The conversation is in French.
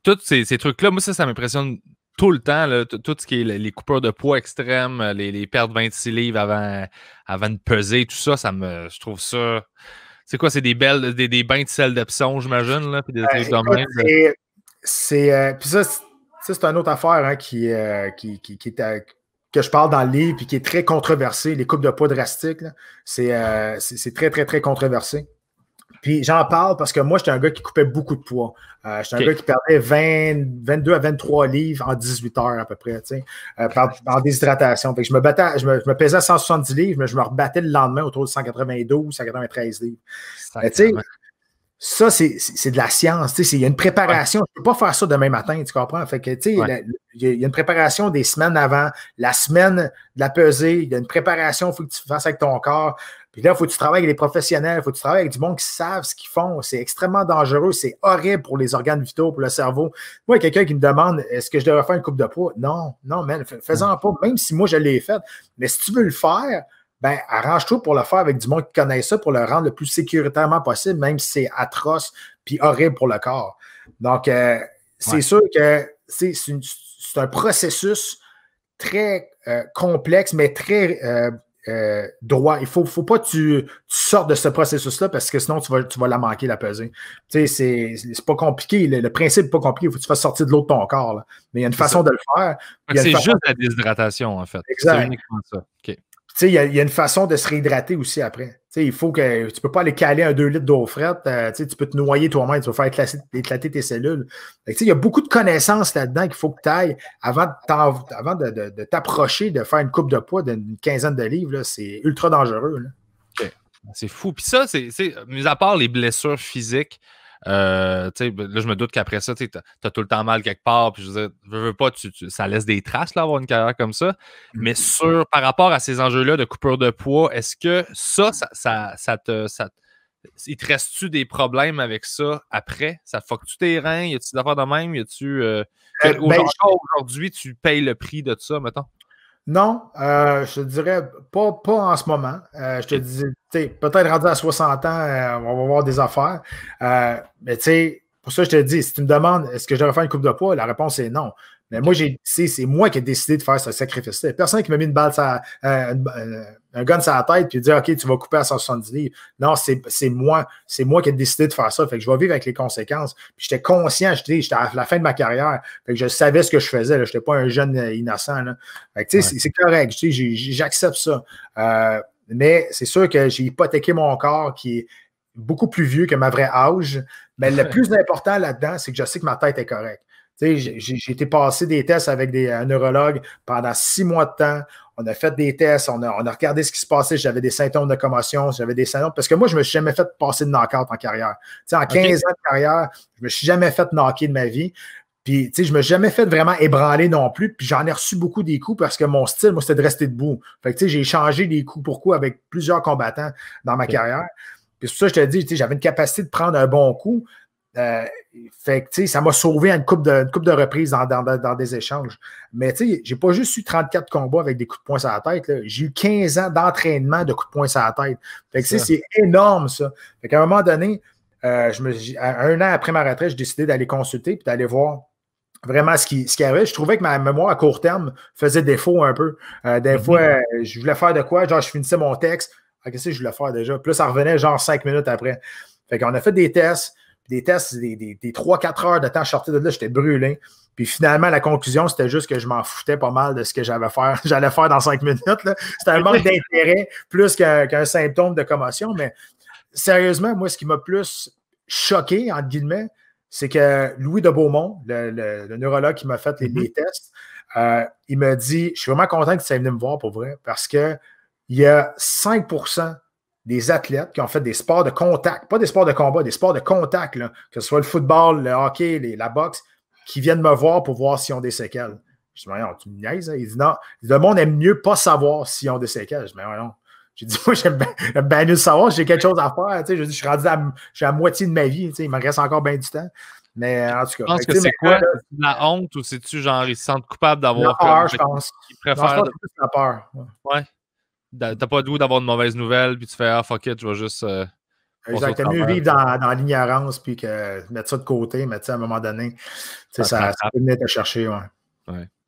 Tous ces trucs-là, moi, ça m'impressionne tout le temps. Là, tout ce qui est les coupeurs de poids extrêmes, les pertes de 26 livres avant de peser, tout ça, je trouve ça. C'est quoi? C'est des bains de sel d'Epsom, j'imagine, là, puis des trucs de même. Puis ça, c'est une autre affaire hein, qui est que je parle dans le livre et qui est très controversée. Les coupes de poids drastiques, c'est très, très, très controversé. Puis j'en parle parce que moi, j'étais un gars qui coupait beaucoup de poids. J'étais un gars qui perdait 22 à 23 livres en 18 heures à peu près, en déshydratation. Fait que je me pesais à 170 livres, mais je me rebattais le lendemain autour de 192, 193 livres. Ça, c'est de la science. Il y a une préparation. Je ne peux pas faire ça demain matin, tu comprends? Fait que, il y a une préparation des semaines avant, la semaine de la pesée, il y a une préparation qu'il faut que tu fasses avec ton corps. Puis là, il faut que tu travailles avec les professionnels, il faut que tu travailles avec du monde qui savent ce qu'ils font. C'est extrêmement dangereux, c'est horrible pour les organes vitaux, pour le cerveau. Moi, il y a quelqu'un qui me demande est-ce que je devrais faire une coupe de poids? Non, man, fais-en pas, même si moi je l'ai fait. Mais si tu veux le faire, ben, arrange-toi pour le faire avec du monde qui connaît ça pour le rendre le plus sécuritairement possible, même si c'est atroce puis horrible pour le corps. Donc, c'est sûr que c'est un processus très complexe, mais très droit. Il faut pas que tu sortes de ce processus-là parce que sinon, tu vas la manquer, la pesée. Tu sais, c'est pas compliqué. Le principe n'est pas compliqué. Il faut que tu fasses sortir de l'eau de ton corps. Là. Mais il y a une façon de le faire. C'est juste la déshydratation, en fait. Exact. C'est uniquement ça. OK. Il y a une façon de se réhydrater aussi après. Il faut que tu ne peux pas aller caler un 2 litres d'eau frette. Tu peux te noyer toi-même, tu vas faire éclater tes cellules. Il y a beaucoup de connaissances là-dedans qu'il faut que tu ailles avant de t'approcher de faire une coupe de poids d'une quinzaine de livres. C'est ultra dangereux. Là. Okay. C'est fou. Puis ça, mis à part les blessures physiques, là, je me doute qu'après ça, tu as tout le temps mal quelque part. Puis je veux pas, ça laisse des traces, là, avoir une carrière comme ça. Mais par rapport à ces enjeux-là de coupure de poids, est-ce que il te reste-tu des problèmes avec ça après? Ça fuck-tu tes reins? Y a-tu des affaires de même? Y a-tu. Aujourd'hui, tu payes le prix de ça, mettons? Non, je te dirais pas en ce moment. Je te dis, peut-être rendu à 60 ans, on va voir des affaires. Mais tu sais, pour ça, je te dis, si tu me demandes est-ce que je devrais faire une coupe de poids, la réponse est non. Mais moi, c'est moi qui ai décidé de faire ce sacrifice-là. Personne qui m'a mis une balle un gun sur la tête et dit OK, tu vas couper à 170 livres. Non, c'est moi. C'est moi qui ai décidé de faire ça. Fait que je vais vivre avec les conséquences. Puis j'étais conscient, j'étais à la fin de ma carrière. Fait que je savais ce que je faisais. Je n'étais pas un jeune innocent. Là. Fait que c'est correct. J'accepte ça. Mais c'est sûr que j'ai hypothéqué mon corps qui est beaucoup plus vieux que ma vraie âge. Mais le plus important là-dedans, c'est que je sais que ma tête est correcte. J'ai été passer des tests avec un neurologue pendant 6 mois de temps. On a fait des tests, on a regardé ce qui se passait. J'avais des symptômes de commotion, j'avais des symptômes. Parce que moi, je ne me suis jamais fait passer de knock-out en carrière. En 15 ans de carrière, je ne me suis jamais fait knocker de ma vie. Puis, je ne me suis jamais fait vraiment ébranler non plus. Puis, j'en ai reçu beaucoup des coups parce que mon style, moi, c'était de rester debout. Fait que, j'ai changé des coups pour coup avec plusieurs combattants dans ma carrière. Puis, c'est pour ça que je te dis, j'avais une capacité de prendre un bon coup. Fait que, ça m'a sauvé à une coupe de reprises dans des échanges. Mais j'ai pas juste eu 34 combats avec des coups de poing sur la tête. J'ai eu 15 ans d'entraînement de coups de poing sur la tête. Fait que c'est énorme, ça. Fait qu'à un moment donné, un an après ma retraite, j'ai décidé d'aller consulter et d'aller voir vraiment ce qui arrivait. Je trouvais que ma mémoire à court terme faisait défaut un peu. Des fois, je voulais faire de quoi? Genre, je finissais mon texte. Qu'est-ce que je voulais faire déjà? Puis là, ça revenait genre 5 minutes après. Fait qu'on a fait des tests. Des 3-4 heures de temps, je sortais de là, j'étais brûlé. Puis finalement, la conclusion, c'était juste que je m'en foutais pas mal de ce que j'allais faire dans 5 minutes. C'était un manque d'intérêt plus qu'un symptôme de commotion. Mais sérieusement, moi, ce qui m'a plus choqué, entre guillemets, c'est que Louis de Beaumont, le neurologue qui m'a fait les tests, il m'a dit, je suis vraiment content que tu sois venu me voir pour vrai, parce qu'il y a 5% des athlètes qui ont fait des sports de contact, pas des sports de combat, des sports de contact, là, que ce soit le football, le hockey, la boxe, qui viennent me voir pour voir s'ils ont des séquelles. Je dis, voyons, tu me niaises? Hein? Il dit, non, le monde aime mieux pas savoir s'ils ont des séquelles. Je dis, mais voyons. J'ai dit, moi, j'aime bien mieux savoir, j'ai quelque chose à faire. Je dis, je suis rendu à moitié de ma vie, il me reste encore bien du temps. Mais en tout cas. Je pense que c'est quoi? C'est de la honte ou c'est-tu genre, ils se sentent coupables d'avoir fait? La peur, je pense. Ils préfèrent. C'est plus la peur. Ouais. T'as pas de goût d'avoir de mauvaises nouvelles, puis tu fais fuck it, je vais juste. Exact. T'as mieux vivre dans l'ignorance puis que mettre ça de côté, mais à un moment donné, ça peut venir te chercher. Ouais. Ouais.